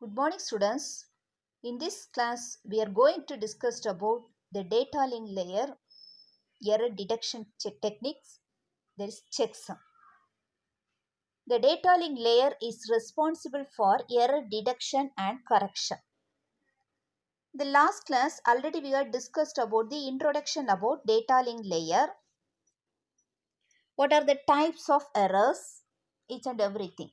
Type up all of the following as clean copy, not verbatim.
Good morning, students. In this class, we are going to discuss about the data link layer error detection techniques. There is checksum. The data link layer is responsible for error detection and correction. The last class already we had discussed about the introduction about data link layer. What are the types of errors? Each and everything.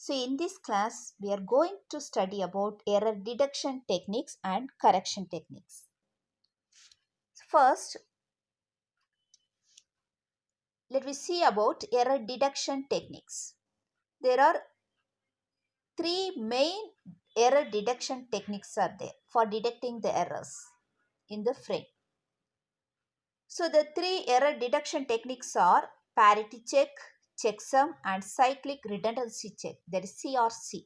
So in this class, we are going to study about error detection techniques and correction techniques. First, let me see about error detection techniques. There are three main error detection techniques are there for detecting the errors in the frame. So the three error detection techniques are parity check, checksum and cyclic redundancy check, that is CRC.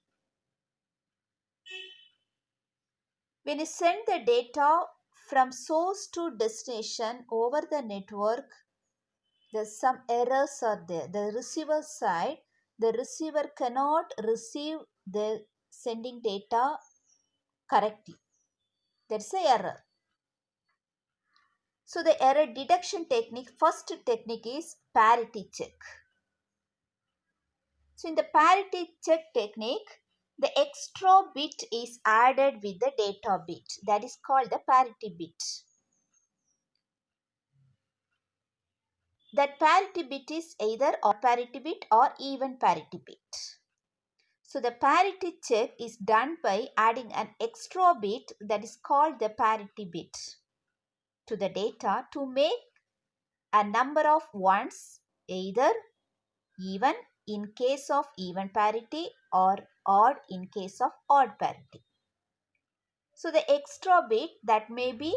When you send the data from source to destination over the network, there's some errors are there. The receiver side, the receiver cannot receive the sending data correctly. That's the error. So the error detection technique, first technique is parity check. So in the parity check technique, the extra bit is added with the data bit. That is called the parity bit. That parity bit is either odd parity bit or even parity bit. So the parity check is done by adding an extra bit, that is called the parity bit, to the data to make a number of ones either even in case of even parity or odd in case of odd parity. So the extra bit that may be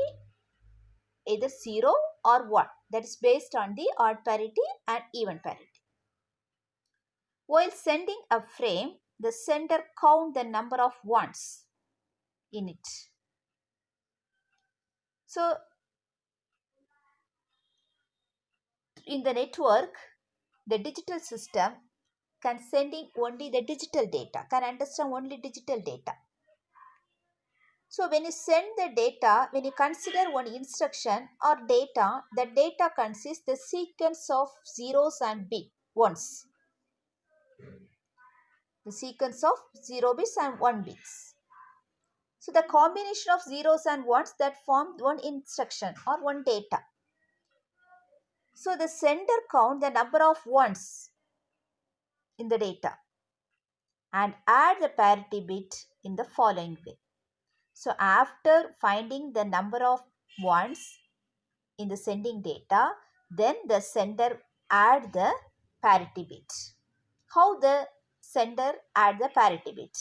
either 0 or 1, that is based on the odd parity and even parity. While sending a frame, the sender count the number of ones in it. So in the network, the digital system can sending only the digital data, can understand only digital data. So when you send the data, when you consider one instruction or data, the data consists the sequence of zeros and ones. The sequence of 0 bits and 1 bits. So the combination of zeros and ones that form one instruction or one data. So the sender count the number of ones in the data and add the parity bit in the following way. So after finding the number of ones in the sending data, then the sender add the parity bit. How the sender add the parity bit?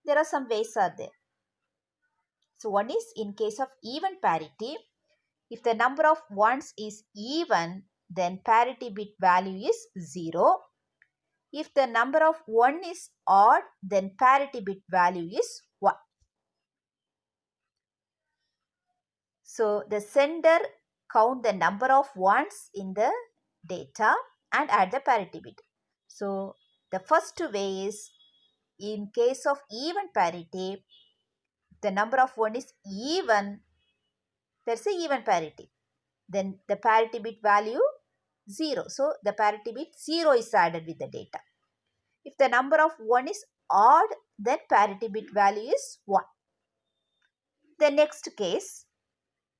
There are some ways are there. So one is in case of even parity, if the number of ones is even, then parity bit value is 0. If the number of 1 is odd, then parity bit value is 1. So the sender count the number of ones in the data and add the parity bit. So the first way is in case of even parity, the number of 1 is even, there's a even parity. Then the parity bit value 0. So the parity bit 0 is added with the data. If the number of 1 is odd, then parity bit value is 1. The next case,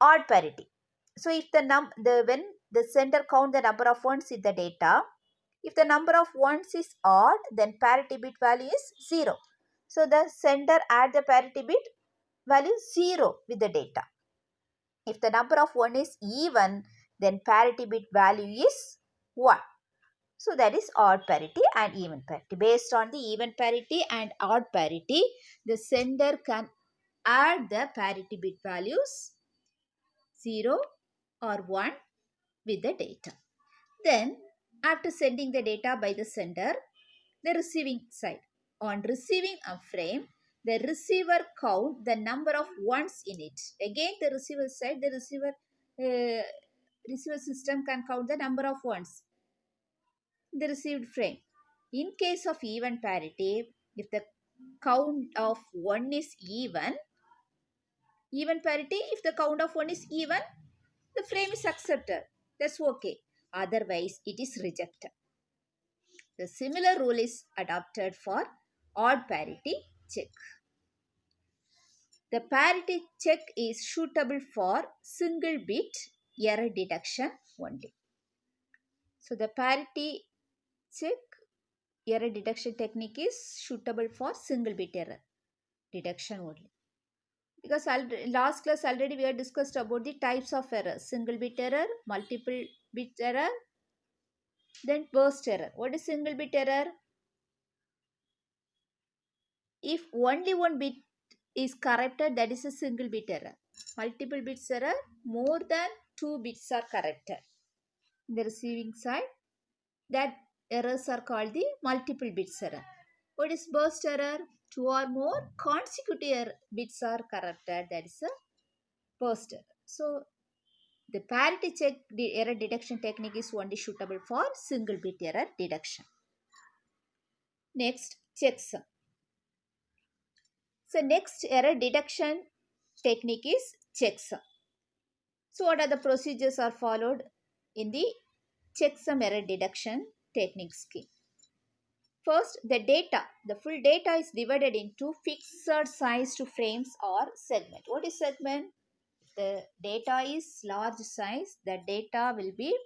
odd parity. So if when the sender count the number of ones in the data, if the number of ones is odd, then parity bit value is 0. So the sender add the parity bit value 0 with the data. If the number of 1 is even, then parity bit value is 1. So that is odd parity and even parity. Based on the even parity and odd parity, the sender can add the parity bit values 0 or 1 with the data. Then after sending the data by the sender, the receiving side. On receiving a frame, the receiver count the number of ones in it. Again the receiver side, the receiver system can count the number of ones in the received frame. In case of even parity, if the count of 1 is even parity, if the count of 1 is even, the frame is accepted. That's okay. Otherwise, it is rejected. The similar rule is adopted for odd parity check. The parity check is suitable for single bit error detection only. So the parity check error detection technique is suitable for single bit error detection only. Because last class already we have discussed about the types of error: single bit error, multiple bit error, then burst error. What is single bit error? If only one bit is corrupted, that is a single bit error. Multiple bits error, more than 2 bits are corrupted. In the receiving side, that errors are called the multiple bits error. What is burst error? 2 or more consecutive bits are corrupted, that is a burst error. So the parity check error detection technique is only suitable for single bit error detection. Next, checksum. So next error detection technique is checksum. So what are the procedures are followed in the checksum error detection technique scheme? First, the full data is divided into fixed sized frames or segment. What is segment? The data is large size. The data will be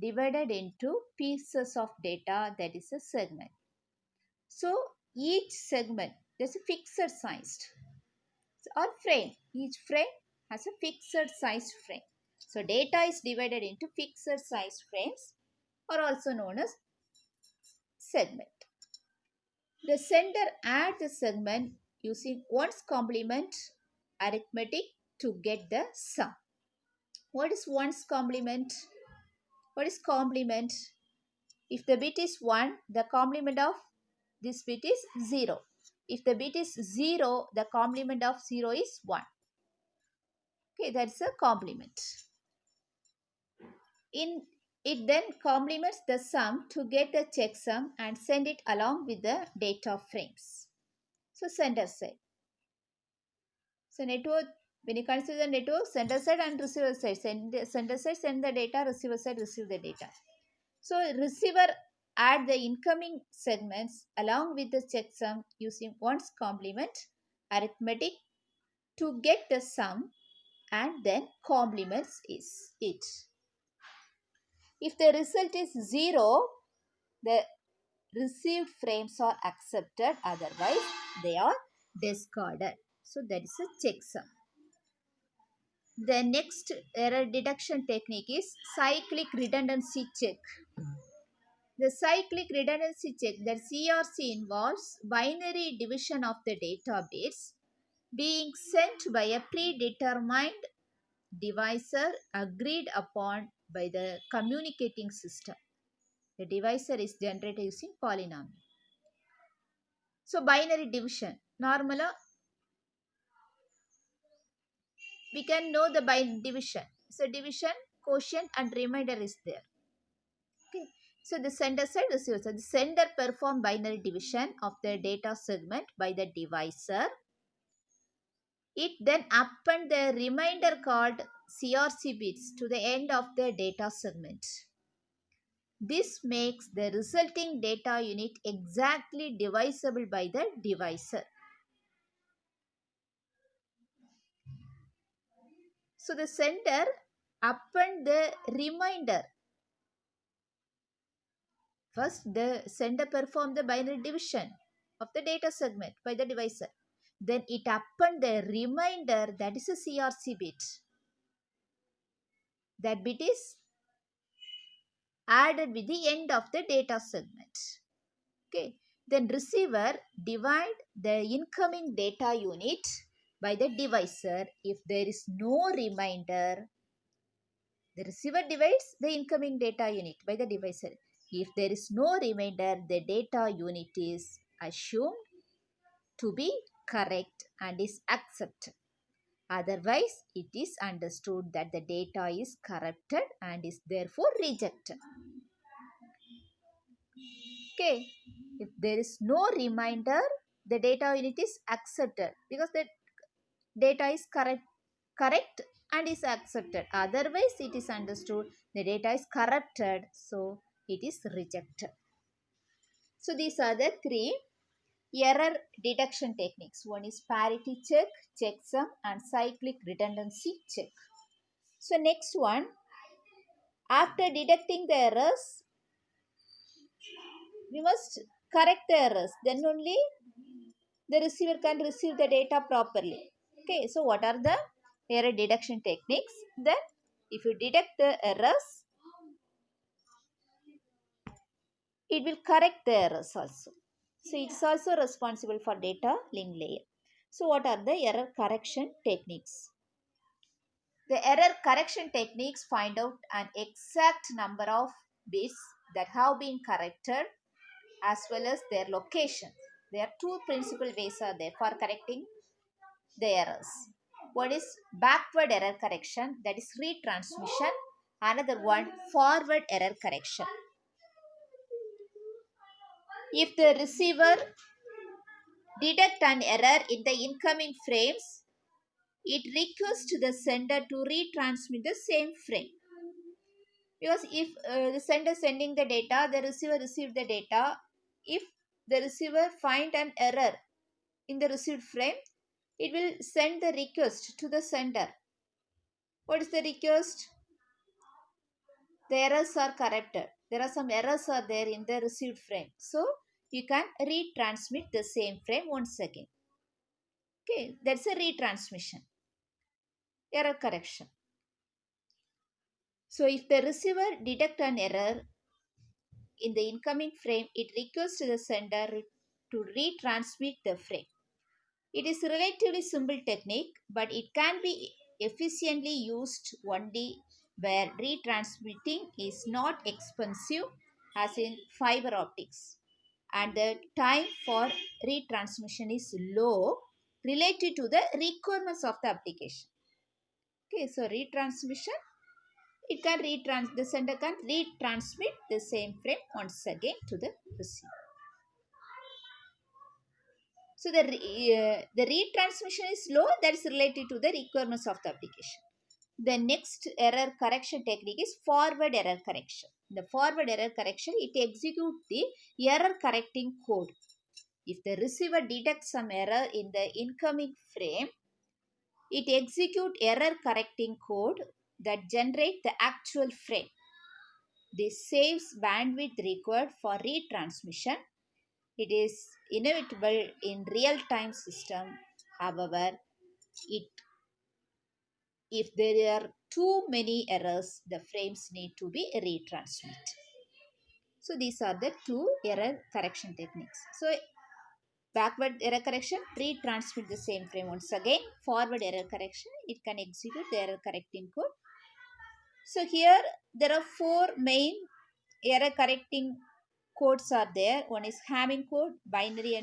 divided into pieces of data, that is a segment. So each segment is a fixed sized or frame. Each frame has a fixed sized frame. So data is divided into fixed sized frames, or also known as segment. The sender adds the segment using 1's complement arithmetic to get the sum. What is 1's complement? What is complement? If the bit is 1, the complement of this bit is 0. If the bit is 0, the complement of 0 is 1. Okay, that's a complement. It then complements the sum to get the checksum and send it along with the data frames. So sender side. So network, when you consider the network, sender side and receiver side. Sender side send the data, receiver side receive the data. So receiver add the incoming segments along with the checksum using 1's complement arithmetic to get the sum and then complements it. If the result is 0, the received frames are accepted, otherwise they are discarded. So that is a checksum. The next error detection technique is cyclic redundancy check. The cyclic redundancy check, that CRC, involves binary division of the data bits being sent by a predetermined divisor agreed upon by the communicating system. The divisor is generated using polynomial. So binary division. Normally, we can know the binary division. So division, quotient and remainder is there. Okay. So the sender side, receiver side. The sender perform binary division of the data segment by the divisor. It then append the remainder called CRC bits to the end of the data segment. This makes the resulting data unit exactly divisible by the divisor. So the sender append the remainder. First, the sender perform the binary division of the data segment by the divisor. Then it append the remainder, that is a CRC bit. That bit is added with the end of the data segment. Okay. Then receiver divide the incoming data unit by the divisor. If there is no remainder, the receiver divides the incoming data unit by the divisor. If there is no remainder, the data unit is assumed to be correct and is accepted. Otherwise, it is understood that the data is corrupted and is therefore rejected. Okay. If there is no remainder, the data unit is accepted because the data is correct and is accepted. Otherwise, it is understood the data is corrupted, so it is rejected. So these are the three error detection techniques. One is parity check, checksum, and cyclic redundancy check. So next one, after detecting the errors, we must correct the errors. Then only the receiver can receive the data properly. Okay, so what are the error detection techniques? Then if you detect the errors, it will correct the errors also. So it's also responsible for data link layer. So what are the error correction techniques? The error correction techniques find out an exact number of bits that have been corrected as well as their location. There are two principal ways are there for correcting the errors. One is backward error correction, that is retransmission. Another one, forward error correction. If the receiver detect an error in the incoming frames, it requests the sender to retransmit the same frame. Because if the sender sending the data, the receiver received the data. If the receiver find an error in the received frame, it will send the request to the sender. What is the request? The errors are corrected. There are some errors are there in the received frame. So you can retransmit the same frame once again. Okay, that's a retransmission. Error correction. So if the receiver detect an error in the incoming frame, it requests the sender to retransmit the frame. It is a relatively simple technique, but it can be efficiently used only where retransmitting is not expensive, as in fiber optics, and the time for retransmission is low related to the requirements of the application. Okay, so retransmission, the sender can retransmit the same frame once again to the receiver. So the retransmission is low, that is related to the requirements of the application. The next error correction technique is forward error correction. The forward error correction, it executes the error correcting code. If the receiver detects some error in the incoming frame, it executes error correcting code that generates the actual frame. This saves bandwidth required for retransmission. It is inevitable in real-time system. However, if there are too many errors, the frames need to be retransmitted. So these are the two error correction techniques. So backward error correction, retransmit the same frame once again. Forward error correction, it can execute the error correcting code. So here there are four main error correcting codes are there. One is Hamming code, binary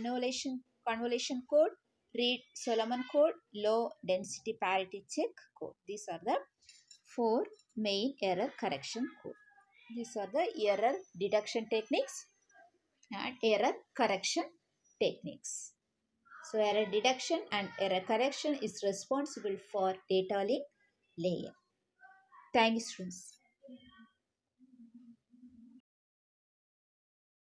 convolution code, Reed-Solomon code, low density parity check code. These are the four main error correction code. These are the error detection techniques and error correction techniques. So error detection and error correction is responsible for data link layer. Thank you, students.